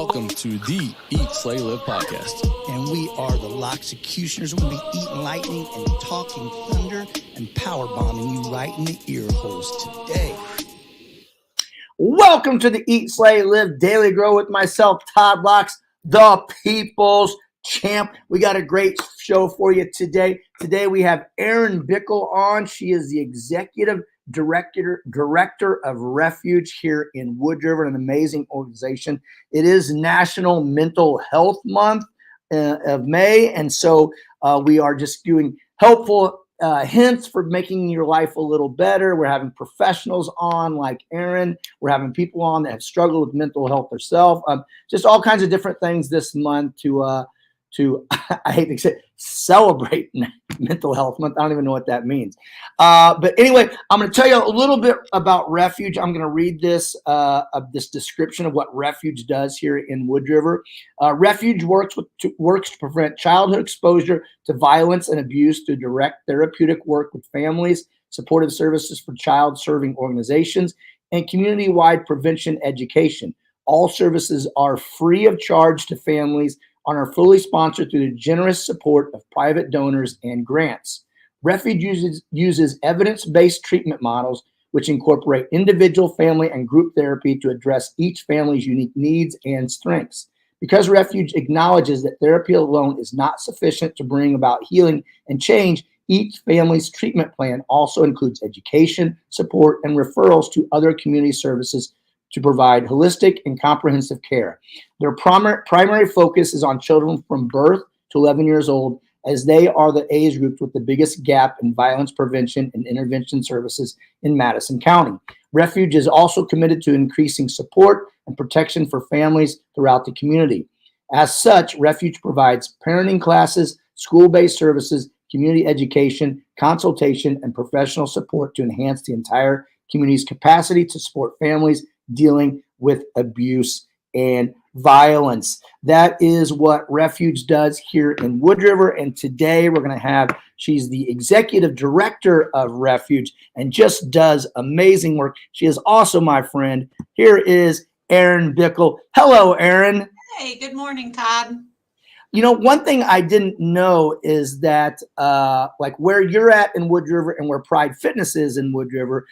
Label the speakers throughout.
Speaker 1: Welcome to the Eat, Slay, Live podcast.
Speaker 2: And we are the Loxecutioners. We're going to be eating lightning and talking thunder and power bombing you right in the ear holes today. Welcome to the Eat, Slay, Live Daily Grow with myself, Todd Locks, the People's Champ. We got a great show for you today. Today we have Erin Bickle on. She is the executive director of Refuge here in Wood River, an amazing organization. It is National Mental Health Month of May, and so we are just doing helpful hints for making your life a little better. We're having professionals on like Erin. We're having people on that have struggled with mental health themselves. Just all kinds of different things this month to I hate to say celebrate Mental Health Month. I don't even know what that means. But anyway, I'm going to tell you a little bit about Refuge. I'm going to read this description of what Refuge does here in Wood River. Refuge works to prevent childhood exposure to violence and abuse through direct therapeutic work with families, supportive services for child-serving organizations, and community-wide prevention education. All services are free of charge to families and are fully sponsored through the generous support of private donors and grants. Refuge uses evidence-based treatment models which incorporate individual, family, and group therapy to address each family's unique needs and strengths. Because Refuge acknowledges that therapy alone is not sufficient to bring about healing and change, each family's treatment plan also includes education, support, and referrals to other community services to provide holistic and comprehensive care. Their primary focus is on children from birth to 11 years old, as they are the age groups with the biggest gap in violence prevention and intervention services in Madison County. Refuge is also committed to increasing support and protection for families throughout the community. As such, Refuge provides parenting classes, school-based services, community education, consultation, and professional support to enhance the entire community's capacity to support families dealing with abuse and violence. That is what Refuge does here in Wood River. And today we're going to have, she's the executive director of Refuge and just does amazing work. She is also my friend. Here is Erin Bickle. Hello, Erin.
Speaker 3: Hey, good morning, Todd.
Speaker 2: You know, one thing I didn't know is that like where you're at in Wood River and where Pride Fitness is in Wood River,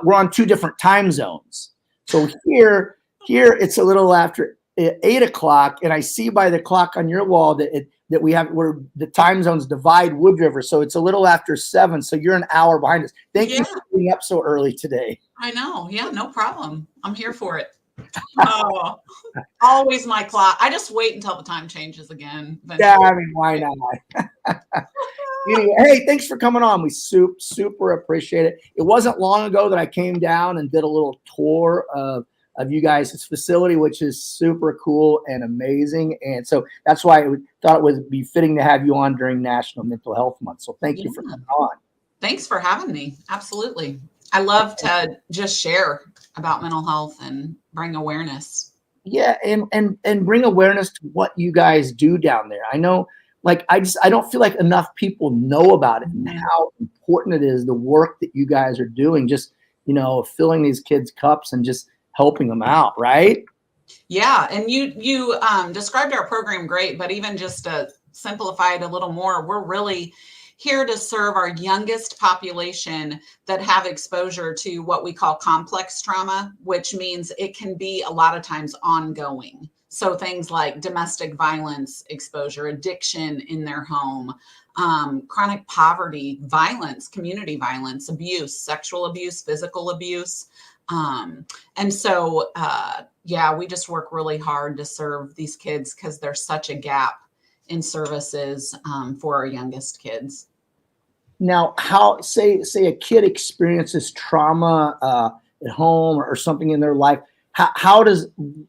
Speaker 2: we're on two different time zones. So here it's a little after 8 o'clock, and I see by the clock on your wall that where the time zones divide Wood River. So it's a little after 7. So you're an hour behind us. Thank you for being up so early today.
Speaker 3: I know. Yeah, no problem. I'm here for it. Oh, always my clock. I just wait until the time changes again.
Speaker 2: Yeah, I mean, why not? Anyway, hey, thanks for coming on. We super appreciate it. It wasn't long ago that I came down and did a little tour of you guys' facility, which is super cool and amazing. And so that's why I thought it would be fitting to have you on during National Mental Health Month. So thank you for coming on.
Speaker 3: Thanks for having me. Absolutely. I love to just share about mental health and bring awareness.
Speaker 2: Yeah, and bring awareness to what you guys do down there. I know, like, I don't feel like enough people know about it and how important it is, the work that you guys are doing, just, you know, filling these kids' cups and just helping them out, right?
Speaker 3: Yeah, and you described our program great, but even just to simplify it a little more, we're really here to serve our youngest population that have exposure to what we call complex trauma, which means it can be a lot of times ongoing. So things like domestic violence exposure, addiction in their home, chronic poverty, violence, community violence, abuse, sexual abuse, physical abuse. And so, we just work really hard to serve these kids because there's such a gap in services for our youngest kids.
Speaker 2: Now, how say a kid experiences trauma at home or something in their life,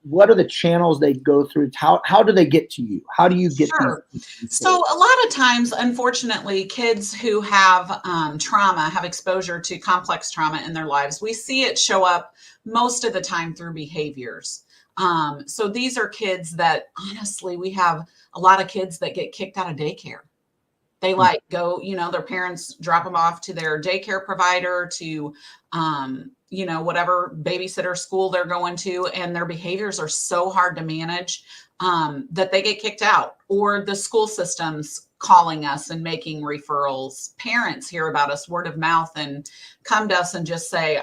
Speaker 2: what are the channels they go through? How do they get to you? How do you get
Speaker 3: Sure. So a lot of times, unfortunately, kids who have trauma, have exposure to complex trauma in their lives, we see it show up most of the time through behaviors. So these are kids that, honestly, we have a lot of kids that get kicked out of daycare. They like go, their parents drop them off to their daycare provider to whatever babysitter school they're going to, and their behaviors are so hard to manage that they get kicked out, or the school system's calling us and making referrals. Parents hear about us word of mouth and come to us and just say,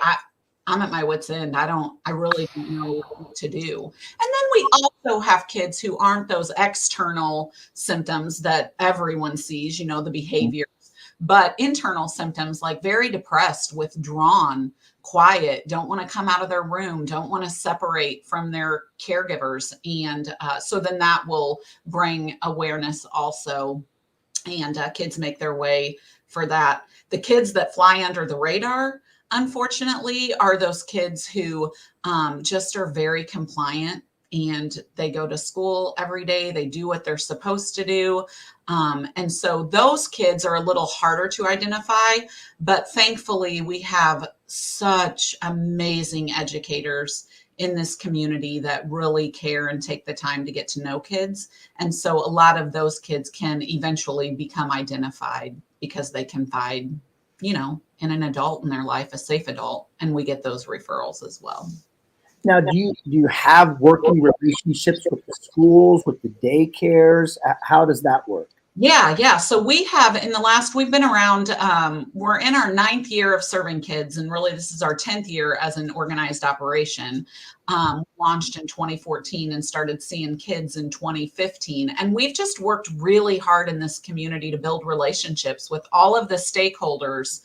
Speaker 3: I'm at my wit's end. I really don't know what to do. And then we also have kids who aren't those external symptoms that everyone sees, the behaviors, but internal symptoms like very depressed, withdrawn, quiet, don't want to come out of their room, don't want to separate from their caregivers. And so then that will bring awareness also. And kids make their way for that. The kids that fly under the radar, unfortunately, are those kids who just are very compliant, and they go to school every day. They do what they're supposed to do. And so those kids are a little harder to identify, but thankfully we have such amazing educators in this community that really care and take the time to get to know kids. And so a lot of those kids can eventually become identified because they confide, in an adult in their life, a safe adult, and we get those referrals as well.
Speaker 2: Now, do you have working relationships with the schools, with the daycares? How does that work?
Speaker 3: Yeah. So we've been around, we're in our 9th year of serving kids, and really this is our 10th year as an organized operation. Launched in 2014 and started seeing kids in 2015. And we've just worked really hard in this community to build relationships with all of the stakeholders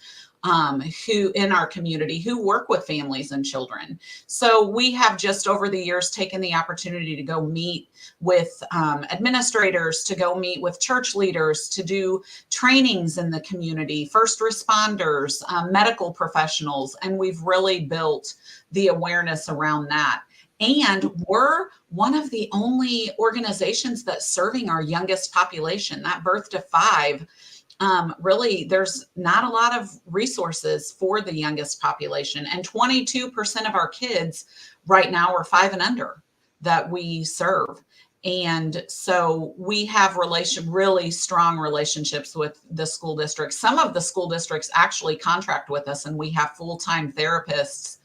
Speaker 3: who in our community who work with families and children. So we have just over the years taken the opportunity to go meet with administrators, to go meet with church leaders, to do trainings in the community, first responders, medical professionals, and we've really built the awareness around that. And we're one of the only organizations that's serving our youngest population, that birth to 5. Really, there's not a lot of resources for the youngest population, and 22% of our kids right now are 5 and under that we serve. And so we have really strong relationships with the school districts. Some of the school districts actually contract with us, and we have full-time therapists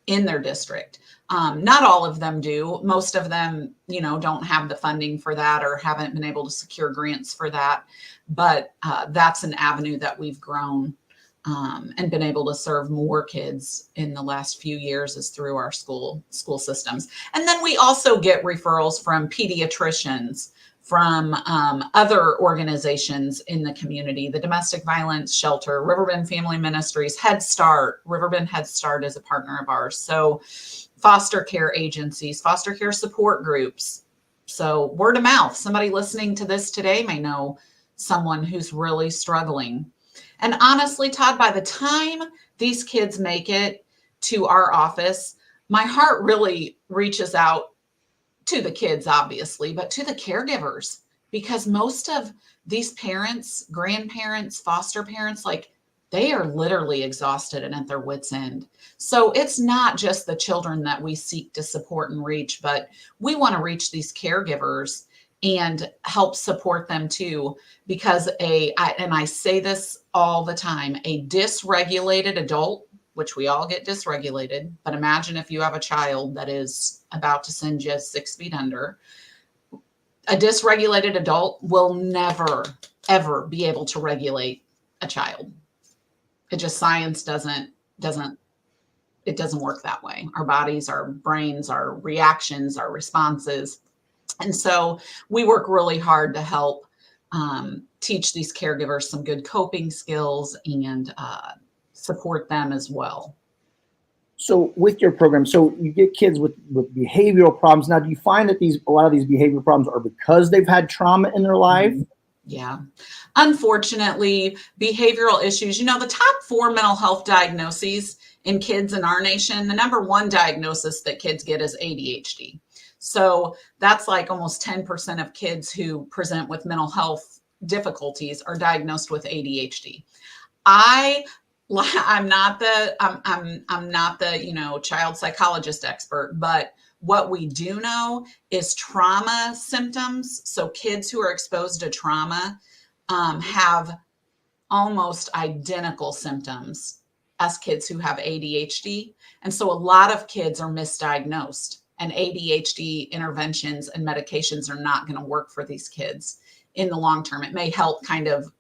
Speaker 3: in their district. Not all of them do. Most of them, don't have the funding for that or haven't been able to secure grants for that. But that's an avenue that we've grown and been able to serve more kids in the last few years is through our school systems. And then we also get referrals from pediatricians, from other organizations in the community, the Domestic Violence Shelter, Riverbend Family Ministries, Head Start. Riverbend Head Start is a partner of ours. So foster care agencies, foster care support groups. So word of mouth, somebody listening to this today may know someone who's really struggling. And honestly, Todd, by the time these kids make it to our office, my heart really reaches out to the kids, obviously, but to the caregivers, because most of these parents, grandparents, foster parents, they are literally exhausted and at their wits' end. So it's not just the children that we seek to support and reach, but we want to reach these caregivers and help support them too, because I say this all the time, a dysregulated adult, which we all get dysregulated, but imagine if you have a child that is about to send you 6 feet under. A dysregulated adult will never, ever be able to regulate a child. It just, science doesn't work that way. Our bodies, our brains, our reactions, our responses. And so we work really hard to help teach these caregivers some good coping skills and support them as well.
Speaker 2: So with your program, so you get kids with behavioral problems. Now, do you find that a lot of these behavioral problems are because they've had trauma in their life?
Speaker 3: Yeah. Unfortunately, behavioral issues, the top 4 mental health diagnoses in kids in our nation, the number 1 diagnosis that kids get is ADHD. So that's like almost 10% of kids who present with mental health difficulties are diagnosed with ADHD. I'm not the child psychologist expert, but what we do know is trauma symptoms. So kids who are exposed to trauma have almost identical symptoms us kids who have ADHD. And so a lot of kids are misdiagnosed, and ADHD interventions and medications are not going to work for these kids in the long term. It may help kind of,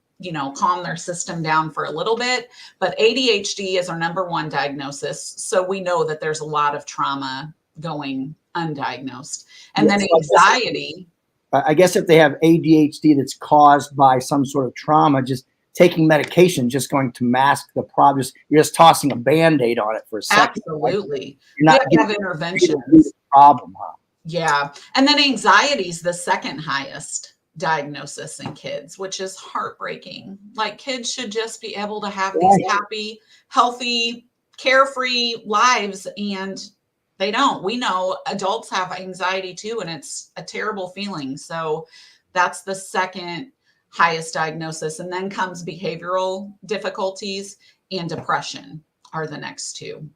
Speaker 3: calm their system down for a little bit, but ADHD is our number one diagnosis. So we know that there's a lot of trauma going undiagnosed. And then anxiety.
Speaker 2: I guess if they have ADHD that's caused by some sort of trauma, just taking medication just going to mask the problem. You're just tossing a Band-Aid on it for a second.
Speaker 3: Absolutely.
Speaker 2: You're not
Speaker 3: we have interventions.
Speaker 2: Problem, huh?
Speaker 3: Yeah. And then anxiety is the second highest diagnosis in kids, which is heartbreaking. Like, kids should just be able to have these happy, healthy, carefree lives, and they don't. We know adults have anxiety too, and it's a terrible feeling. So that's the second highest diagnosis. And then comes behavioral difficulties and depression are the next two.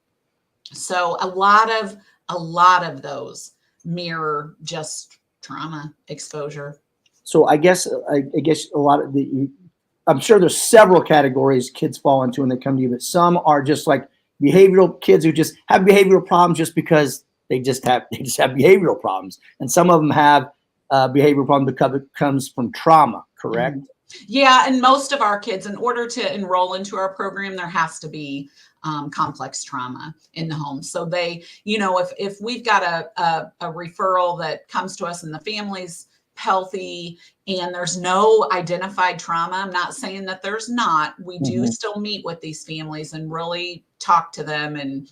Speaker 3: So a lot of those mirror just trauma exposure.
Speaker 2: So I guess a lot of I'm sure there's several categories kids fall into when they come to you, but some are just like behavioral kids who just have behavioral problems just because they just have behavioral problems, and some of them have behavioral problems because it comes from trauma. Correct?
Speaker 3: Yeah, and most of our kids, in order to enroll into our program, there has to be complex trauma in the home. So they, if we've got a referral that comes to us and the family's healthy and there's no identified trauma, I'm not saying that there's not. We do still meet with these families and really talk to them and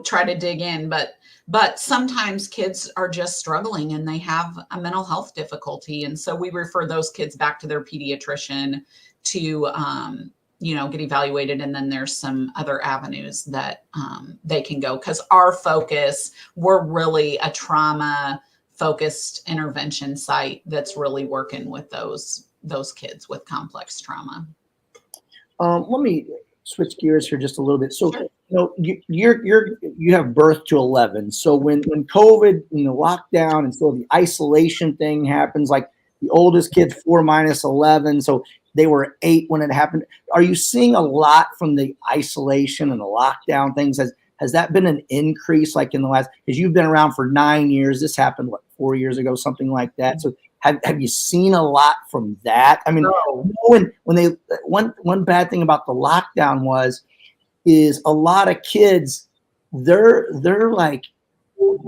Speaker 3: try to dig in, but sometimes kids are just struggling and they have a mental health difficulty, and so we refer those kids back to their pediatrician to get evaluated. And then there's some other avenues that they can go, because we're really a trauma focused intervention site that's really working with those kids with complex trauma.
Speaker 2: Let me switch gears here just a little bit. So, you have birth to 11. So when COVID, lockdown, and so the isolation thing happens, like the oldest kid 4 minus 11, so they were 8 when it happened. Are you seeing a lot from the isolation and the lockdown things? Has that been an increase, like in the last? Because you've been around for 9 years. This happened 4 years ago, something like that. So have you seen a lot from that? I mean, one bad thing about the lockdown is a lot of kids, they're like,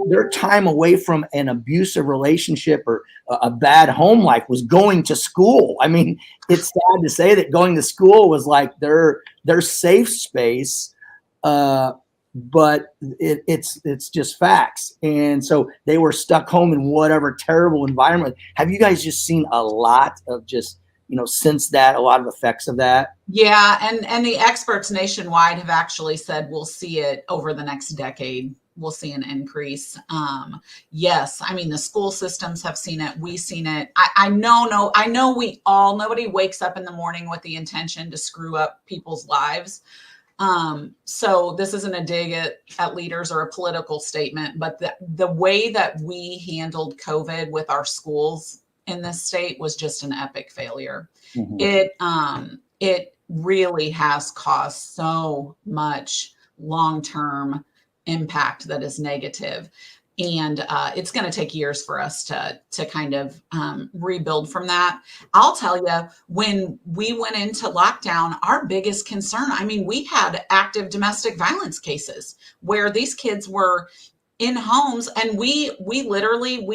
Speaker 2: their time away from an abusive relationship or a bad home life was going to school. I mean, it's sad to say that going to school was like their safe space, but it's just facts. And so they were stuck home in whatever terrible environment. Have you guys just seen a lot of just, since that, a lot of effects of that?
Speaker 3: Yeah. And the experts nationwide have actually said we'll see it over the next decade. We'll see an increase. Yes. I mean, the school systems have seen it. We've seen it. I know nobody wakes up in the morning with the intention to screw up people's lives. So this isn't a dig at leaders or a political statement, but the way that we handled COVID with our schools in this state was just an epic failure. It really has caused so much long-term impact that is negative. And it's going to take years for us to kind of rebuild from that. I'll tell you, when we went into lockdown, our biggest concern, we had active domestic violence cases where these kids were in homes, and we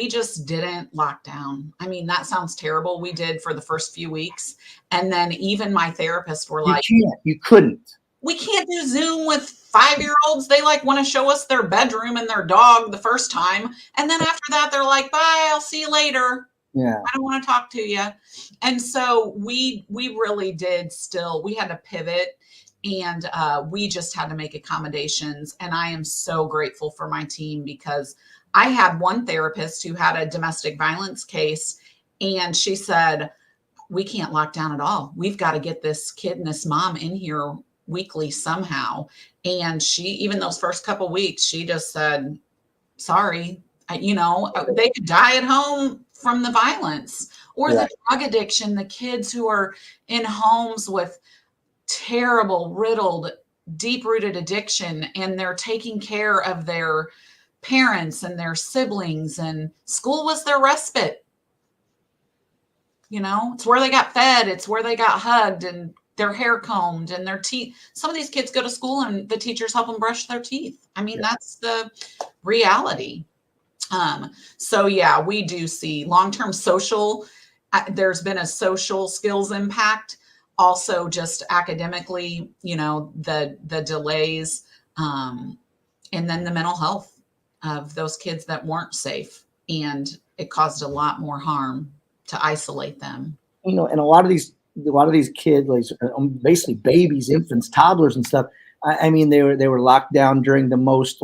Speaker 3: just didn't lock down. That sounds terrible. We did for the first few weeks. And then even my therapists were like,
Speaker 2: you couldn't.
Speaker 3: We can't do Zoom with 5-year-olds. They want to show us their bedroom and their dog the first time. And then after that, they're like, bye, I'll see you later.
Speaker 2: Yeah.
Speaker 3: I don't want to talk to you. And so we really did we had to pivot, and we just had to make accommodations. And I am so grateful for my team, because I had one therapist who had a domestic violence case, and she said, we can't lock down at all. We've got to get this kid and this mom in here weekly somehow. And she, even those first couple weeks, she just said, sorry, they could die at home from the violence or the drug addiction, the kids who are in homes with terrible, riddled, deep-rooted addiction, and they're taking care of their parents and their siblings, and school was their respite. You know, it's where they got fed, it's where they got hugged and their hair combed and their teeth. Some of these kids go to school and the teachers help them brush their teeth. I mean, that's the reality. So yeah, we do see long-term social, there's been a social skills impact, also just academically, you know, the delays, and then the mental health of those kids that weren't safe, and it caused a lot more harm to isolate them.
Speaker 2: You know, and a lot of these kids, like basically babies, infants, toddlers, and stuff. I mean, they were locked down during the most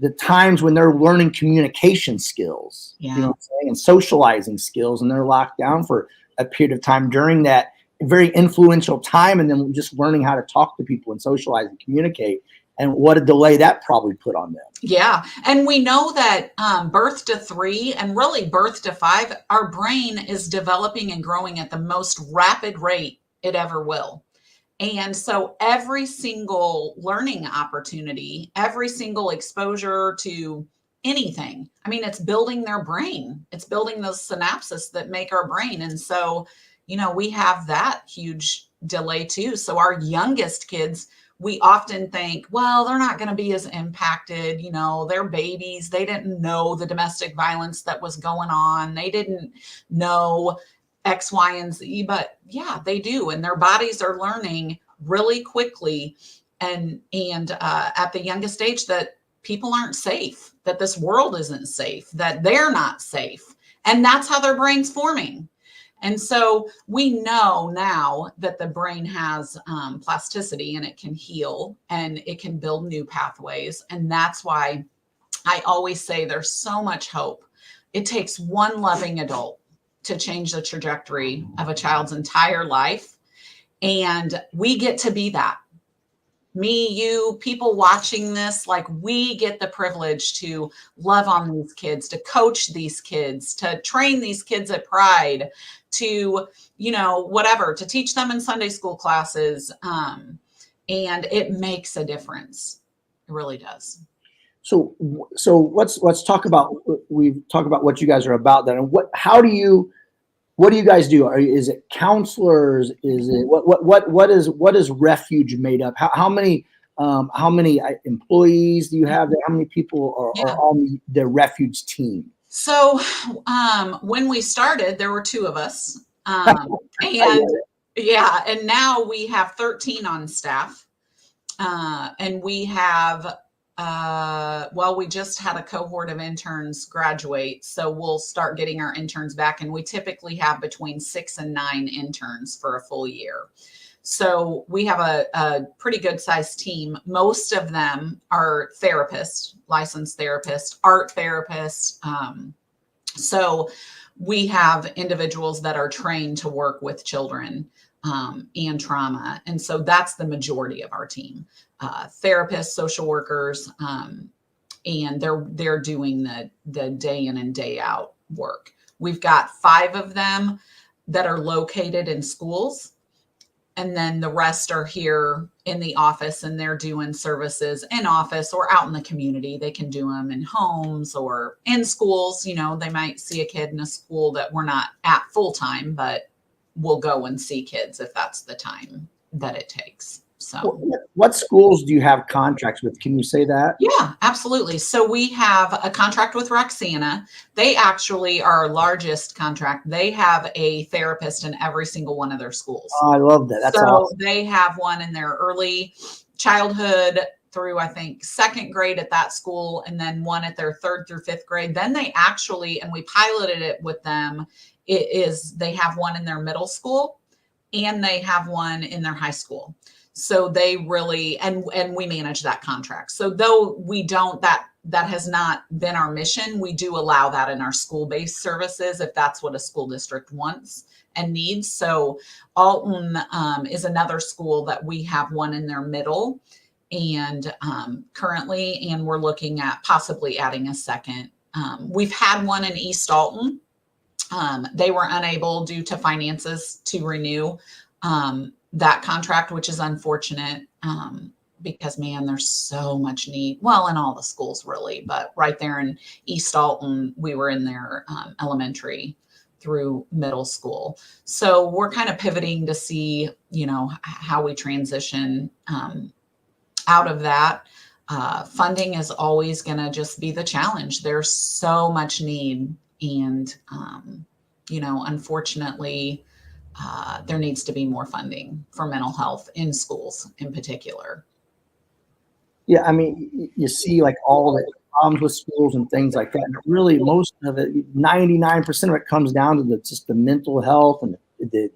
Speaker 2: the times when they're learning communication skills,
Speaker 3: Yeah.
Speaker 2: you know what I'm saying, and socializing skills, and they're locked down for a period of time during that very influential time, and then just learning how to talk to people and socialize and communicate. And what a delay that probably put on them.
Speaker 3: Yeah. And we know that birth to 3 and really birth to 5, our brain is developing and growing at the most rapid rate it ever will. And so every single learning opportunity, every single exposure to anything, I mean, it's building their brain. It's building those synapses that make our brain. And so, you know, we have that huge delay too. So our youngest kids, we often think, well, they're not going to be as impacted. You know, they're babies. They didn't know the domestic violence that was going on. They didn't know X, Y, and Z, but yeah, they do. And their bodies are learning really quickly. And at the youngest age that people aren't safe, that this world isn't safe, that they're not safe. And that's how their brain's forming. And so we know now that the brain has plasticity, and it can heal and it can build new pathways. And that's why I always say there's so much hope. It takes one loving adult to change the trajectory of a child's entire life. And we get to be that. Me, you, people watching this, like, we get the privilege to love on these kids, to coach these kids, to train these kids at Pride, to, you know, whatever, to teach them in Sunday school classes. And it makes a difference. It really does.
Speaker 2: So let's talk about, we've talked about what you guys are about then. And what do you guys do? Is it counselors? Is it what is Refuge made up? How many employees do you have there? How many people are on the Refuge team?
Speaker 3: So when we started, there were 2 of us. And now we have 13 on staff. And we have, we just had a cohort of interns graduate. So we'll start getting our interns back. And we typically have between 6 and 9 interns for a full year. So we have a pretty good sized team. Most of them are therapists, licensed therapists, art therapists. So we have individuals that are trained to work with children and trauma. And so that's the majority of our team. Therapists, social workers, and they're doing the day in and day out work. We've got 5 of them that are located in schools, and then the rest are here in the office, and they're doing services in office or out in the community. They can do them in homes or in schools. You know, they might see a kid in a school that we're not at full time, but we'll go and see kids if that's the time that it takes. So
Speaker 2: what schools do you have contracts with? Can you say that?
Speaker 3: Yeah, absolutely. So we have a contract with Roxana. They actually are our largest contract. They have a therapist in every single one of their schools.
Speaker 2: Oh, I love that. That's awesome.
Speaker 3: They have one in their early childhood through, I think, 2nd grade at that school, and then one at their 3rd through 5th grade. Then they actually, and we piloted it with them, they have one in their middle school, and they have one in their high school. So they really, and we manage that contract. So though we don't, that has not been our mission, we do allow that in our school-based services if that's what a school district wants and needs. So Alton is another school that we have one in their middle and currently, and we're looking at possibly adding a second. We've had one in East Alton. They were unable due to finances to renew. that contract, which is unfortunate. Because man, there's so much need. Well, in all the schools really, but right there in East Alton, we were in their elementary through middle school. So we're kind of pivoting to see, how we transition out of that. Funding is always going to just be the challenge. There's so much need. And, unfortunately, there needs to be more funding for mental health in schools in particular.
Speaker 2: Yeah, I mean, you see like all the problems with schools and things like that. And really, most of it, 99% of it comes down to just the mental health and the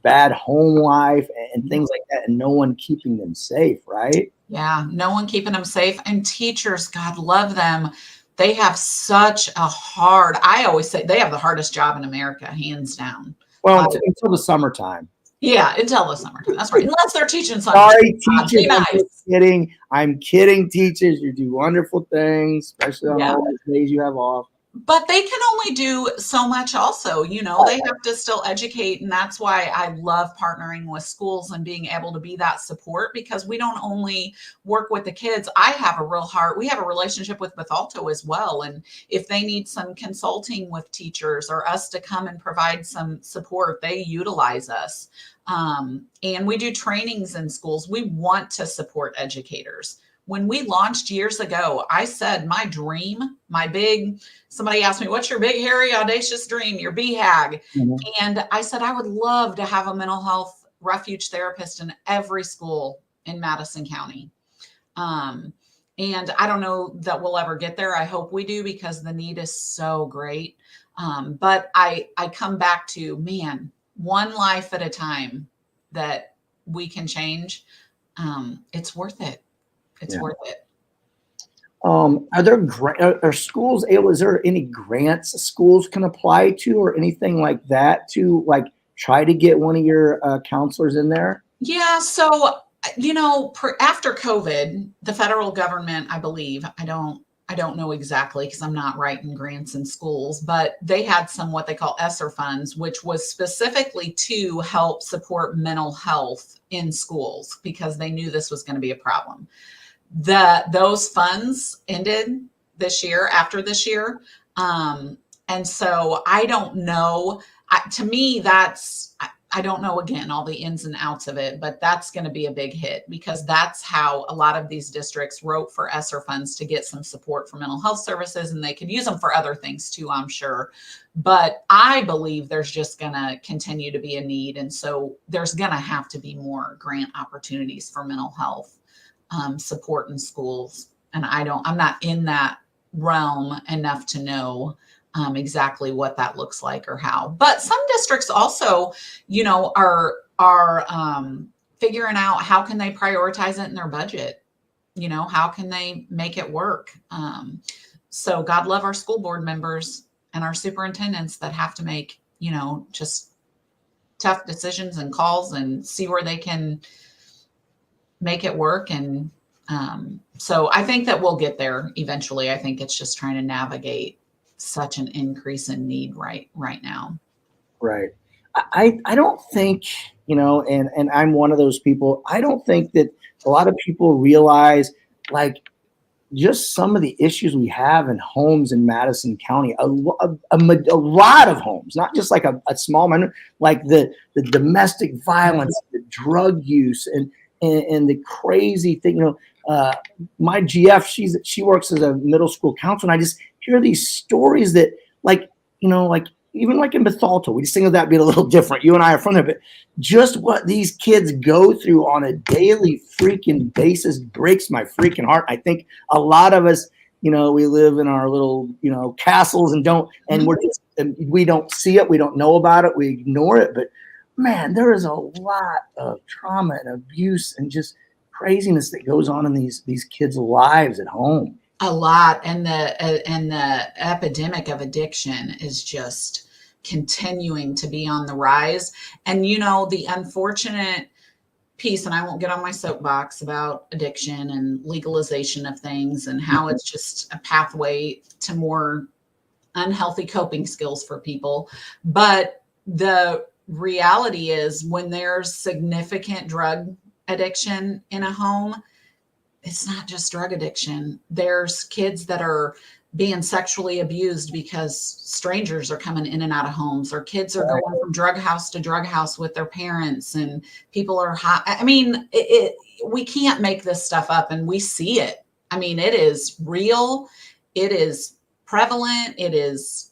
Speaker 2: bad home life and things like that, and no one keeping them safe, right?
Speaker 3: Yeah, no one keeping them safe. And teachers, God love them. They have such a I always say they have the hardest job in America, hands down.
Speaker 2: Well, until the summertime.
Speaker 3: Yeah, until the summertime. That's right. Unless they're teaching something.
Speaker 2: Sorry, teachers. I'm kidding, teachers. You do wonderful things, especially on all those days you have off.
Speaker 3: But they can only do so much also, they have to still educate. And that's why I love partnering with schools and being able to be that support, because we don't only work with the kids. I have a real heart. We have a relationship with Bethalto as well. And if they need some consulting with teachers or us to come and provide some support, they utilize us. And we do trainings in schools. We want to support educators. When we launched years ago, I said, my dream, somebody asked me, what's your big, hairy, audacious dream, your BHAG? Mm-hmm. And I said, I would love to have a mental health refuge therapist in every school in Madison County. And I don't know that we'll ever get there. I hope we do, because the need is so great. But I come back to, man, one life at a time that we can change. It's worth it. It's worth it.
Speaker 2: Are schools able? Is there any grants schools can apply to, or anything like that, to like try to get one of your counselors in there?
Speaker 3: Yeah. So after COVID, the federal government, I believe, I don't know exactly because I'm not writing grants in schools, but they had some what they call ESSER funds, which was specifically to help support mental health in schools because they knew this was going to be a problem. Those funds ended after this year. And so I don't know. To me, I don't know, again, all the ins and outs of it, but that's going to be a big hit because that's how a lot of these districts wrote for ESSER funds to get some support for mental health services, and they could use them for other things too, I'm sure. But I believe there's just going to continue to be a need. And so there's going to have to be more grant opportunities for mental health support in schools. And I'm not in that realm enough to know exactly what that looks like or how. But some districts also, are figuring out how can they prioritize it in their budget. How can they make it work? So God love our school board members and our superintendents that have to make, just tough decisions and calls and see where they can make it work. And so I think that we'll get there eventually. I think it's just trying to navigate such an increase in need right now.
Speaker 2: Right. I don't think, and I'm one of those people. I don't think that a lot of people realize like just some of the issues we have in homes in Madison County, a lot of homes, not just like a small minority, like the domestic violence, the drug use, and the crazy thing, my GF, she works as a middle school counselor, and I just hear these stories that even like in Bethalto, we just think of that being a little different. You and I are from there, but just what these kids go through on a daily freaking basis breaks my freaking heart. I think a lot of us, we live in our little, castles and we don't see it. We don't know about it. We ignore it. But man, there is a lot of trauma and abuse and just craziness that goes on in these kids' lives at home.
Speaker 3: A lot. And the epidemic of addiction is just continuing to be on the rise. And, the unfortunate piece, and I won't get on my soapbox about addiction and legalization of things and how it's just a pathway to more unhealthy coping skills for people. But the reality is when there's significant drug addiction in a home, it's not just drug addiction. There's kids that are being sexually abused because strangers are coming in and out of homes, or kids are going from drug house to drug house with their parents, and people are hot. I mean, we can't make this stuff up, and we see it. I mean, it is real. It is prevalent. It is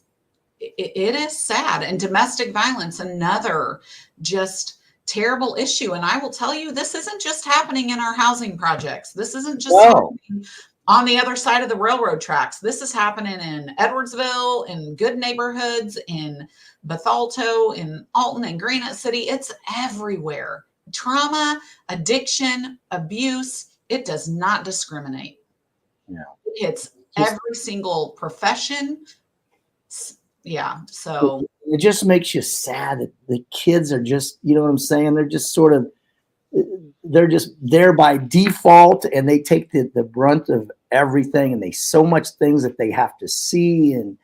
Speaker 3: sad. And domestic violence, another just terrible issue. And I will tell you, this isn't just happening in our housing projects. This isn't just happening on the other side of the railroad tracks. This is happening in Edwardsville, in good neighborhoods, in Bethalto, in Alton, and Granite City. It's everywhere. Trauma, addiction, abuse, it does not discriminate.
Speaker 2: Yeah.
Speaker 3: It's every single profession. Yeah. So
Speaker 2: it just makes you sad that the kids are just, you know what I'm saying? They're just sort of, they're just there by default, and they take the brunt of everything, and they so much things that they have to see and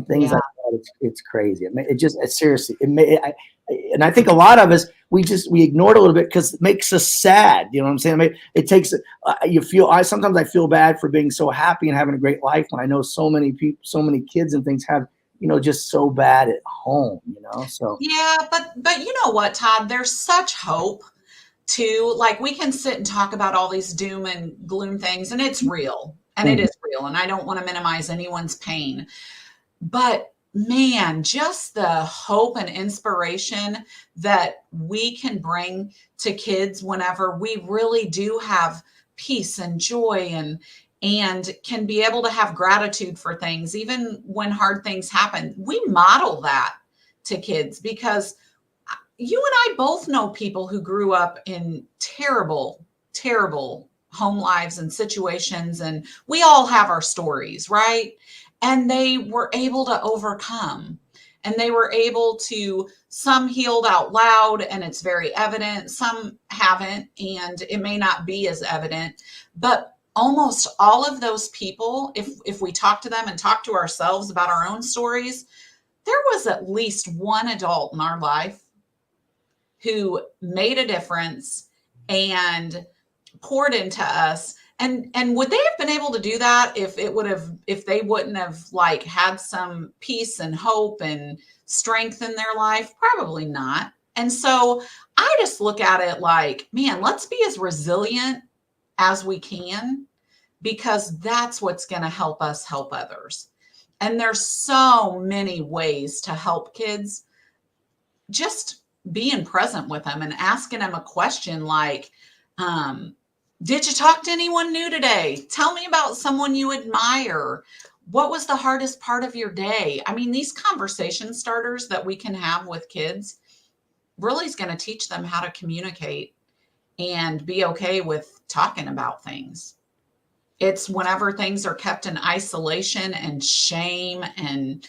Speaker 2: things like that. It's crazy. It's seriously, and I think a lot of us, we ignore it a little bit because it makes us sad. You know what I'm saying? I mean, it takes, sometimes I feel bad for being so happy and having a great life when I know so many people, so many kids and things have, just so bad at home, so. Yeah,
Speaker 3: but you know what, Todd, there's such hope too. Like, we can sit and talk about all these doom and gloom things, and it's real, and it is real. And I don't want to minimize anyone's pain, but man, just the hope and inspiration that we can bring to kids whenever we really do have peace and joy and can be able to have gratitude for things, even when hard things happen. We model that to kids, because you and I both know people who grew up in terrible, terrible home lives and situations, and we all have our stories, right? And they were able to overcome, and they were able to, some healed out loud and it's very evident, some haven't, and it may not be as evident, but almost all of those people, if we talk to them and talk to ourselves about our own stories, there was at least one adult in our life who made a difference and poured into us. And would they have been able to do that if they wouldn't have had some peace and hope and strength in their life? Probably not. And so I just look at it like, man, let's be as resilient as we can, because that's what's going to help us help others. And there's so many ways to help kids. Just being present with them and asking them a question like, did you talk to anyone new today? Tell me about someone you admire. What was the hardest part of your day? I mean, these conversation starters that we can have with kids really is going to teach them how to communicate and be okay with talking about things. It's whenever things are kept in isolation and shame and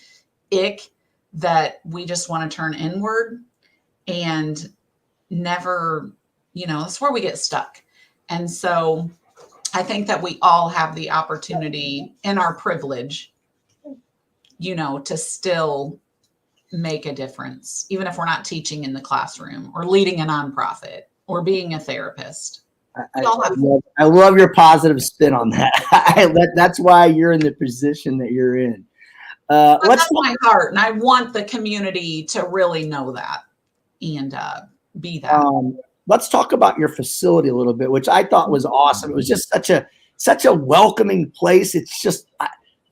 Speaker 3: ick that we just want to turn inward and never, that's where we get stuck. And so I think that we all have the opportunity in our privilege, to still make a difference, even if we're not teaching in the classroom or leading a nonprofit or being a therapist.
Speaker 2: I love your positive spin on that. That's why you're in the position that you're in.
Speaker 3: That's my heart, and I want the community to really know that and be that.
Speaker 2: Let's talk about your facility a little bit, which I thought was awesome. It was just such a welcoming place. It's just,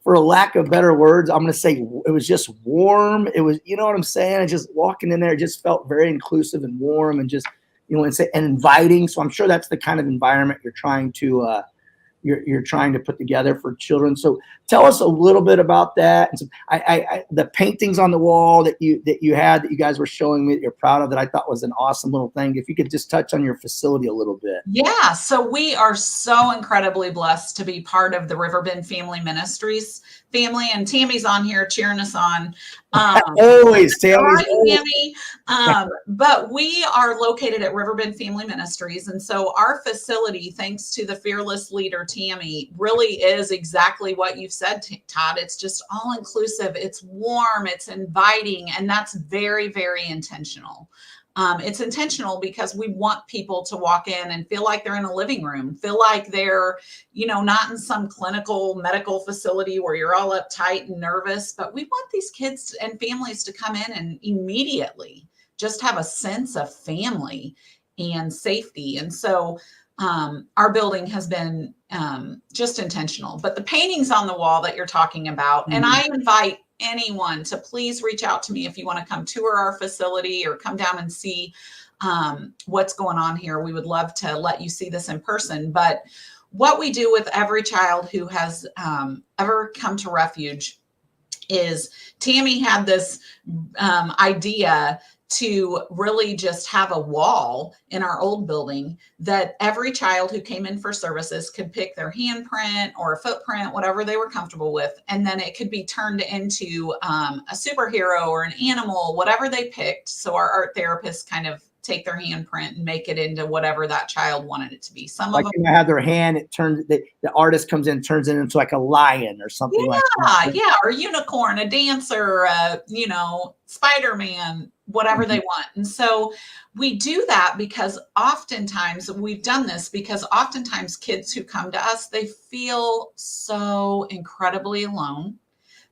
Speaker 2: for a lack of better words, I'm going to say it was just warm. It was, you know what I'm saying? And just walking in there, it just felt very inclusive and warm and just, and inviting. So I'm sure that's the kind of environment you're trying to you're trying to put together for children. So tell us a little bit about that. And so the paintings on the wall that you guys were showing me that you're proud of, that I thought was an awesome little thing. If you could just touch on your facility a little bit.
Speaker 3: Yeah. So we are so incredibly blessed to be part of the Riverbend Family Ministries family, and Tammy's on here cheering us on.
Speaker 2: Always,
Speaker 3: Tammy. But we are located at Riverbend Family Ministries, and so our facility, thanks to the fearless leader Tammy really is exactly what you've said, Todd. It's just all inclusive. It's warm, it's inviting, and that's very, very intentional. It's intentional because we want people to walk in and feel like they're in a living room, feel like they're, not in some clinical medical facility where you're all uptight and nervous, but we want these kids and families to come in and immediately just have a sense of family and safety. And so our building has been just intentional. But the paintings on the wall that you're talking about, and I invite anyone to please reach out to me if you want to come tour our facility or come down and see what's going on here. We would love to let you see this in person. But what we do with every child who has ever come to Refuge is Tammy had this idea to really just have a wall in our old building that every child who came in for services could pick their handprint or a footprint, whatever they were comfortable with. And then it could be turned into a superhero or an animal, whatever they picked. So our art therapists kind of take their handprint and make it into whatever that child wanted it to be. Some
Speaker 2: like
Speaker 3: of them
Speaker 2: have their hand, it turns, the artist comes in, turns it into like a lion or something like that.
Speaker 3: Yeah, or a unicorn, a dancer, Spider-Man, whatever they want. And so we do that because oftentimes we've done this because oftentimes kids who come to us, they feel so incredibly alone.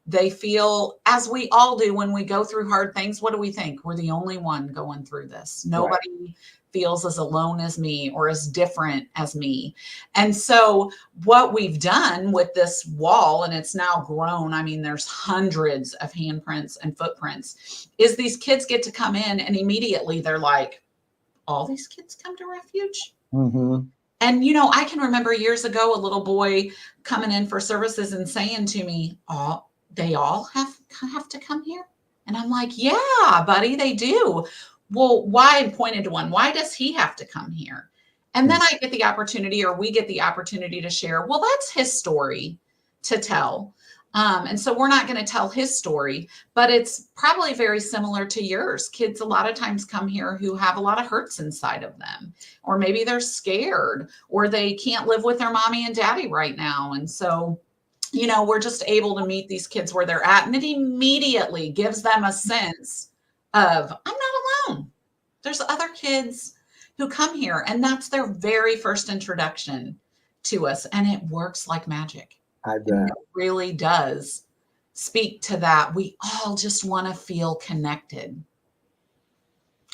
Speaker 3: They feel, as we all do when we go through hard things, what do we think? We're the only one going through this. Nobody feels as alone as me or as different as me. And so what we've done with this wall, and it's now grown, I mean, there's hundreds of handprints and footprints, is these kids get to come in and immediately they're like, all these kids come to Refuge?
Speaker 2: Mm-hmm.
Speaker 3: And, I can remember years ago, a little boy coming in for services and saying to me, oh, they all have to come here? And I'm like, yeah, buddy, they do. Well, why? I pointed to one. Why does he have to come here? And then I get the opportunity, or we get the opportunity to share, well, that's his story to tell. And so we're not going to tell his story, but it's probably very similar to yours. Kids a lot of times come here who have a lot of hurts inside of them, or maybe they're scared, or they can't live with their mommy and daddy right now. And so we're just able to meet these kids where they're at, and it immediately gives them a sense of, I'm not alone. There's other kids who come here, and that's their very first introduction to us, and it works like magic.
Speaker 2: I bet.
Speaker 3: It really does speak to that. We all just want to feel connected.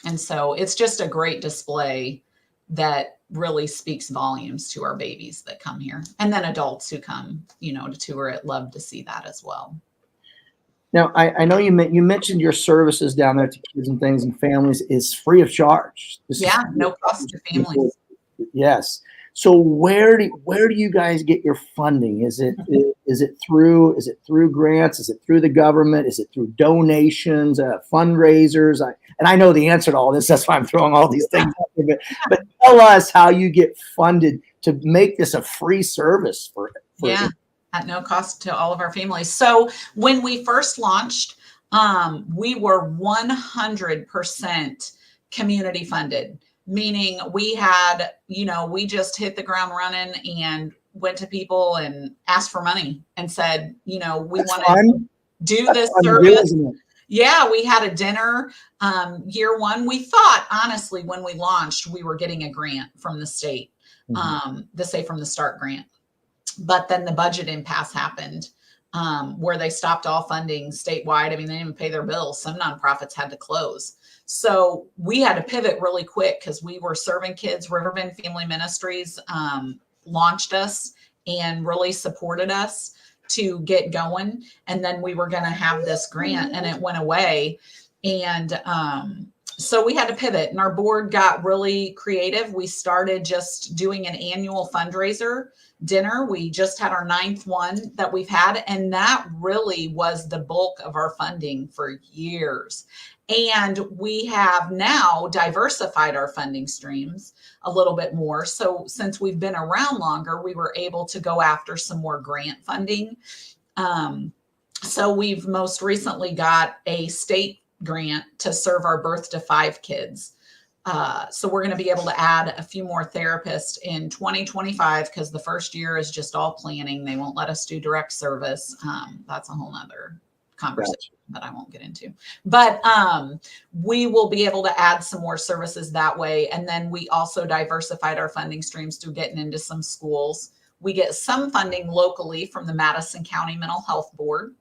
Speaker 3: And so it's just a great display that really speaks volumes to our babies that come here. And then adults who come, to tour it, love to see that as well.
Speaker 2: Now, I know you mentioned your services down there to kids and things and families is free of charge.
Speaker 3: No cost to families.
Speaker 2: Yes. So where do you guys get your funding? Is it through grants? Is it through the government? Is it through donations, fundraisers? And I know the answer to all this. That's why I'm throwing all these things out there. But tell us how you get funded to make this a free service for
Speaker 3: at no cost to all of our families. So when we first launched, we were 100% community funded, meaning we had, we just hit the ground running and went to people and asked for money and said, we want to do this service. Yeah, we had a dinner year one. We thought, honestly, when we launched, we were getting a grant from the state, the Safe from the Start grant. But then the budget impasse happened where they stopped all funding statewide. I mean, they didn't even pay their bills. Some nonprofits had to close. So we had to pivot really quick because we were serving kids. Riverbend Family Ministries launched us and really supported us to get going. And then we were going to have this grant and it went away. And so we had to pivot, and our board got really creative. We started just doing an annual fundraiser dinner. We just had our 9th one that we've had. And that really was the bulk of our funding for years. And we have now diversified our funding streams a little bit more. So since we've been around longer, we were able to go after some more grant funding. So we've most recently got a state grant to serve our birth to 5 kids. So we're going to be able to add a few more therapists in 2025 because the first year is just all planning. They won't let us do direct service. That's a whole nother conversation that I won't get into. But we will be able to add some more services that way. And then we also diversified our funding streams through getting into some schools. We get some funding locally from the Madison County Mental Health Board.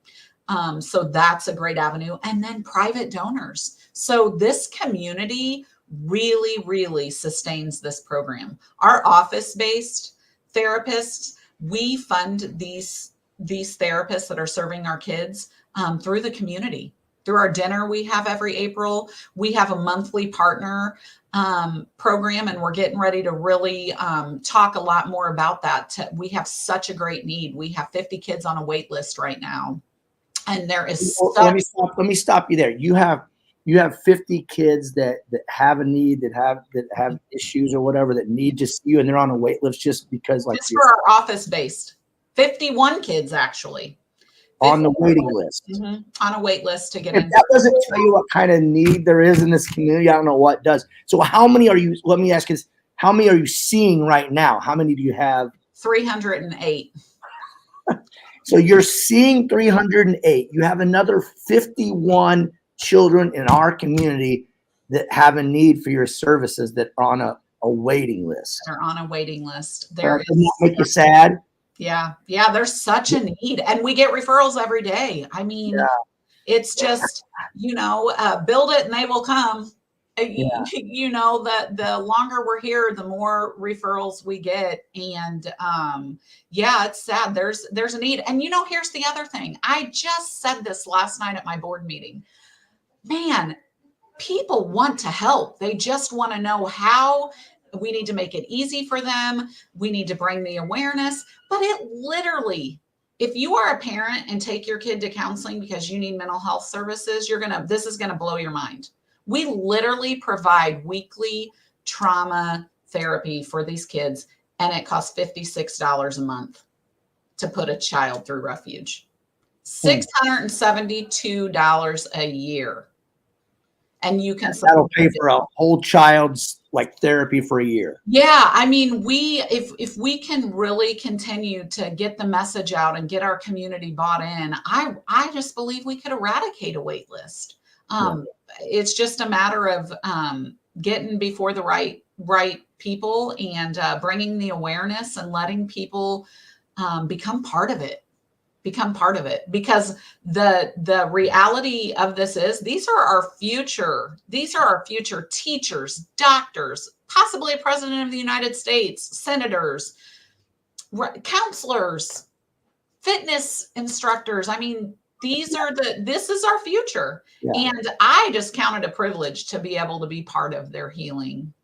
Speaker 3: So that's a great avenue. And then private donors. So this community really, really sustains this program. Our office-based therapists, we fund these therapists that are serving our kids through the community. Through our dinner we have every April. We have a monthly partner program, and we're getting ready to really talk a lot more about that. We have such a great need. We have 50 kids on a wait list right now. And there is
Speaker 2: let me stop you there. You have 50 kids that have a need, that have issues or whatever, that need to see you, and they're on a wait list just because, like,
Speaker 3: just for our office based. 51 kids actually
Speaker 2: on the waiting list.
Speaker 3: Mm-hmm. On a wait list to get
Speaker 2: if
Speaker 3: in.
Speaker 2: That doesn't tell you what kind of need there is in this community. I don't know what does. So how many are you, let me ask you this, how many are you seeing right now? How many do you have?
Speaker 3: 308.
Speaker 2: So you're seeing 308. You have another 51 children in our community that have a need for your services that are on a waiting list.
Speaker 3: They're on a waiting list.
Speaker 2: Doesn't that make you sad?
Speaker 3: Yeah. There's such a need, and we get referrals every day. I mean, it's just, build it and they will come. You know, that the longer we're here, the more referrals we get. And it's sad. There's a need. And here's the other thing. I just said this last night at my board meeting. Man, people want to help. They just want to know how. We need to make it easy for them. We need to bring the awareness. But it literally, if you are a parent and take your kid to counseling because you need mental health services, this is going to blow your mind. We literally provide weekly trauma therapy for these kids, and it costs $56 a month to put a child through Refuge. $672 a year. And you can
Speaker 2: that'll pay for a whole child's therapy for a year.
Speaker 3: Yeah, I mean, if we can really continue to get the message out and get our community bought in, I just believe we could eradicate a wait list. It's just a matter of getting before the right people and bringing the awareness and letting people become part of it. Because the reality of this is these are our future teachers, doctors, possibly a president of the United States, senators, counselors, fitness instructors. I mean, this is our future. Yeah. And I just count it a privilege to be able to be part of their healing.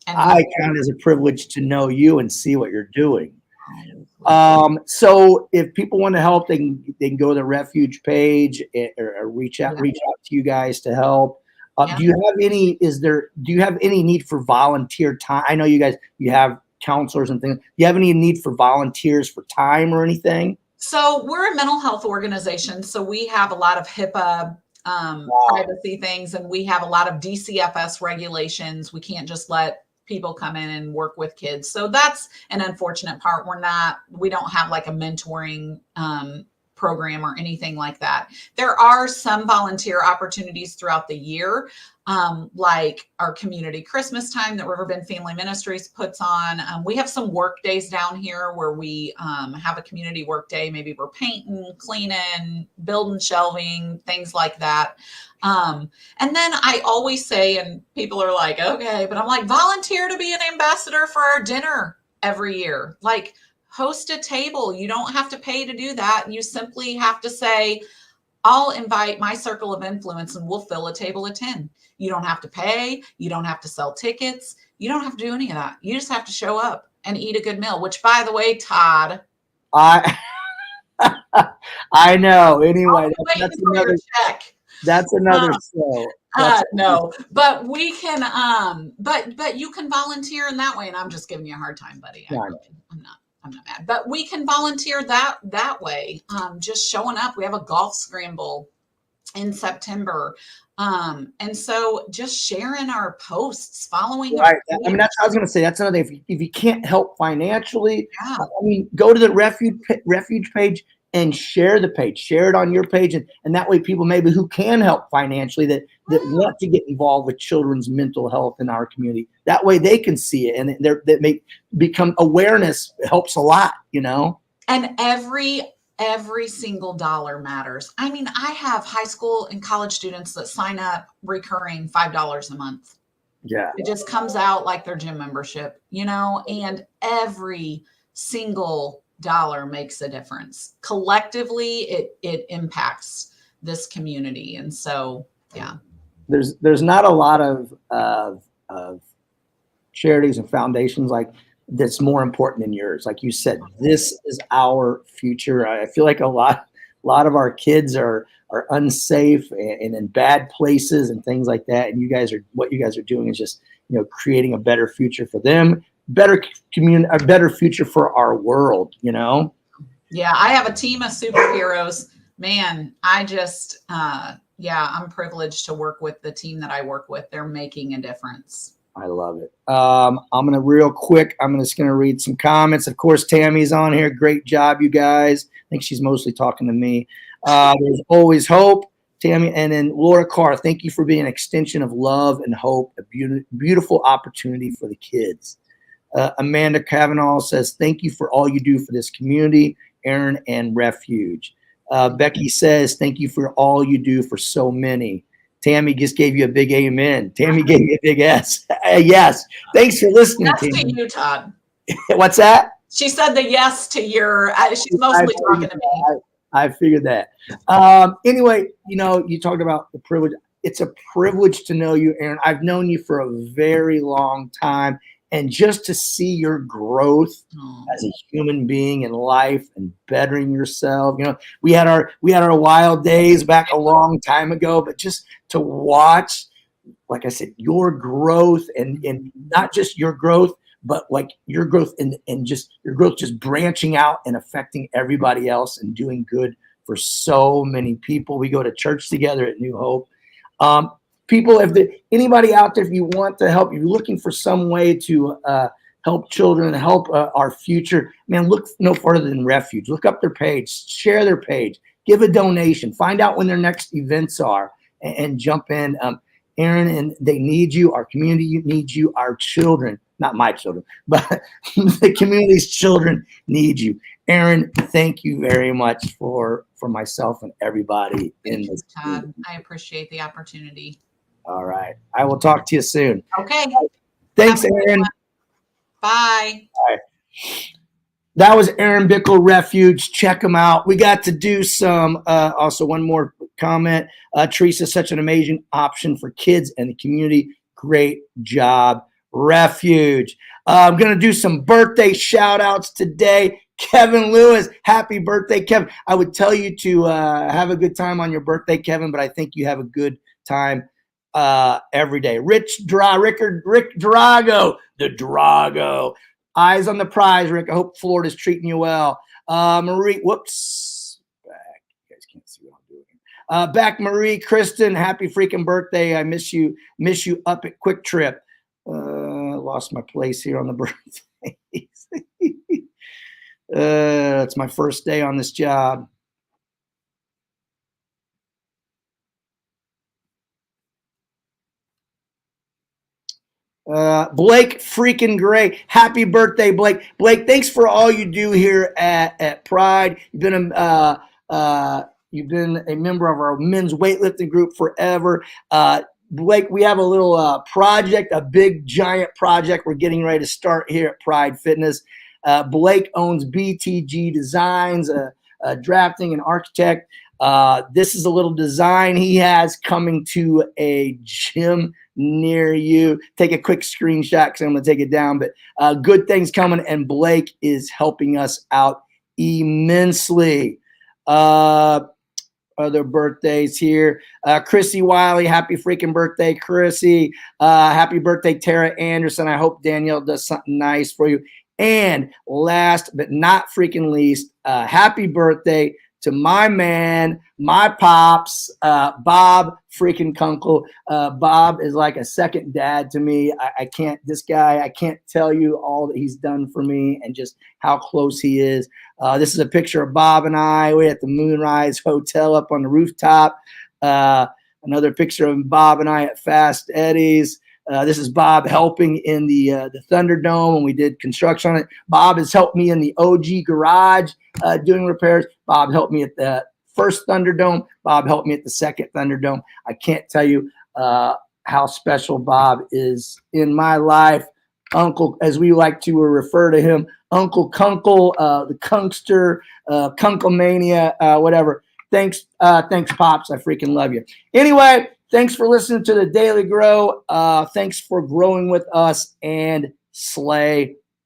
Speaker 3: And
Speaker 2: I count it as a privilege to know you and see what you're doing. So if people want to help, they can go to the Refuge page or reach out to you guys to help. Do you have any need for volunteer time? I know you have counselors and things. Do you have any need for volunteers for time or anything?
Speaker 3: So we're a mental health organization. So we have a lot of HIPAA privacy things, and we have a lot of DCFS regulations. We can't just let people come in and work with kids. So that's an unfortunate part. We don't have a mentoring program or anything like that. There are some volunteer opportunities throughout the year, like our community Christmas time that Riverbend Family Ministries puts on. We have some work days down here where we have a community work day. Maybe we're painting, cleaning, building shelving, things like that. And then I always say, and people are like, okay, but I'm like, volunteer to be an ambassador for our dinner every year. Host a table. You don't have to pay to do that. You simply have to say, I'll invite my circle of influence and we'll fill a table of 10. You don't have to pay. You don't have to sell tickets. You don't have to do any of that. You just have to show up and eat a good meal, which, by the way, Todd,
Speaker 2: I know. Anyway, that's another check. That's another show.
Speaker 3: No, but we can, but you can volunteer in that way. And I'm just giving you a hard time, buddy. I'm not mad, but we can volunteer that way. Just showing up. We have a golf scramble in September. And so just sharing our posts, following
Speaker 2: Right.
Speaker 3: our
Speaker 2: I mean, that's what I was going to say. That's another thing. If you can't help financially,
Speaker 3: yeah.
Speaker 2: I mean, go to the refuge page and share the page. Share it on your page, and that way, people maybe who can help financially that want to get involved with children's mental health in our community. That way, they can see it, and that may become awareness helps a lot. You know.
Speaker 3: And every single dollar matters. I mean, I have high school and college students that sign up recurring $5 a month.
Speaker 2: Yeah.
Speaker 3: It just comes out like their gym membership, you know, and every single dollar makes a difference. Collectively, it impacts this community. And so, yeah.
Speaker 2: There's not a lot of charities and foundations like that's more important than yours. Like you said, this is our future. I feel like a lot of our kids are unsafe and in bad places and things like that. And what you guys are doing is just, you know, creating a better future for them, better community, a better future for our world, you know?
Speaker 3: Yeah. I have a team of superheroes, man. I just, I'm privileged to work with the team that I work with. They're making a difference.
Speaker 2: I love it. I'm just gonna read some comments. Of course, Tammy's on here. Great job, you guys. I think she's mostly talking to me. There's always hope, Tammy. And then Laura Carr, thank you for being an extension of love and hope, a beautiful opportunity for the kids. Amanda Kavanaugh says, thank you for all you do for this community, Aaron and Refuge. Becky says, thank you for all you do for so many. Tammy just gave you a big amen. Tammy gave you a big S. Yes. Thanks for listening.
Speaker 3: That's
Speaker 2: Tammy.
Speaker 3: to you, Todd.
Speaker 2: What's that?
Speaker 3: She said the yes to your, she's mostly talking to me.
Speaker 2: I figured that. Anyway, you know, you talked about the privilege. It's a privilege to know you, Aaron. I've known you for a very long time. And just to see your growth as a human being in life and bettering yourself, you know, we had our wild days back a long time ago, but just to watch, like I said, your growth and not just your growth, but like your growth and just your growth, just branching out and affecting everybody else and doing good for so many people. We go to church together at New Hope. People, anybody out there, if you want to help, you're looking for some way to help children, help our future, man, look no further than Refuge. Look up their page, share their page, give a donation, find out when their next events are, and jump in. Aaron, and they need you. Our community needs you. Our children, not my children, but the community's children need you. Aaron, thank you very much for myself and everybody in this.
Speaker 3: Todd, I appreciate the opportunity.
Speaker 2: All right. I will talk to you soon.
Speaker 3: Okay.
Speaker 2: Thanks, Aaron.
Speaker 3: Bye.
Speaker 2: All right. That was Aaron Bickle, Refuge. Check him out. We got to do some, also one more comment. Teresa's such an amazing option for kids and the community. Great job, Refuge. I'm going to do some birthday shout outs today. Kevin Lewis, happy birthday, Kevin. I would tell you to have a good time on your birthday, Kevin, but I think you have a good time every day. Rick Drago, the Drago. Eyes on the prize, Rick. I hope Florida's treating you well. Marie, whoops. Back. You guys can't see what I'm doing. Back, Marie, Kristen, happy freaking birthday. I miss you up at Quick Trip. Lost my place here on the birthdays. It's my first day on this job. Blake freaking Gray. Happy birthday, Blake. Blake, thanks for all you do here at Pride. You've been a member of our men's weightlifting group forever. Blake, we have a little project, a big giant project we're getting ready to start here at Pride Fitness. Blake owns BTG Designs, a drafting and architect. This is a little design he has coming to a gym near you. Take a quick screenshot because I'm going to take it down. But good things coming, and Blake is helping us out immensely. Other birthdays here. Chrissy Wiley, happy freaking birthday, Chrissy. Happy birthday, Tara Anderson. I hope Danielle does something nice for you. And last but not freaking least, happy birthday to my man, my pops, Bob freaking Kunkel. Bob is like a second dad to me. I can't tell you all that he's done for me and just how close he is. This is a picture of Bob and I. We're at the Moonrise Hotel up on the rooftop. Another picture of Bob and I at Fast Eddie's. This is Bob helping in the Thunderdome when we did construction on it. Bob has helped me in the OG garage doing repairs. Bob helped me at the first Thunderdome. Bob helped me at the second Thunderdome. I can't tell you how special Bob is in my life. Uncle, as we like to refer to him, Uncle Kunkel, the Kunkster, Kunkelmania, whatever. Thanks, Pops. I freaking love you. Anyway, thanks for listening to the Daily Grow. Thanks for growing with us, and slay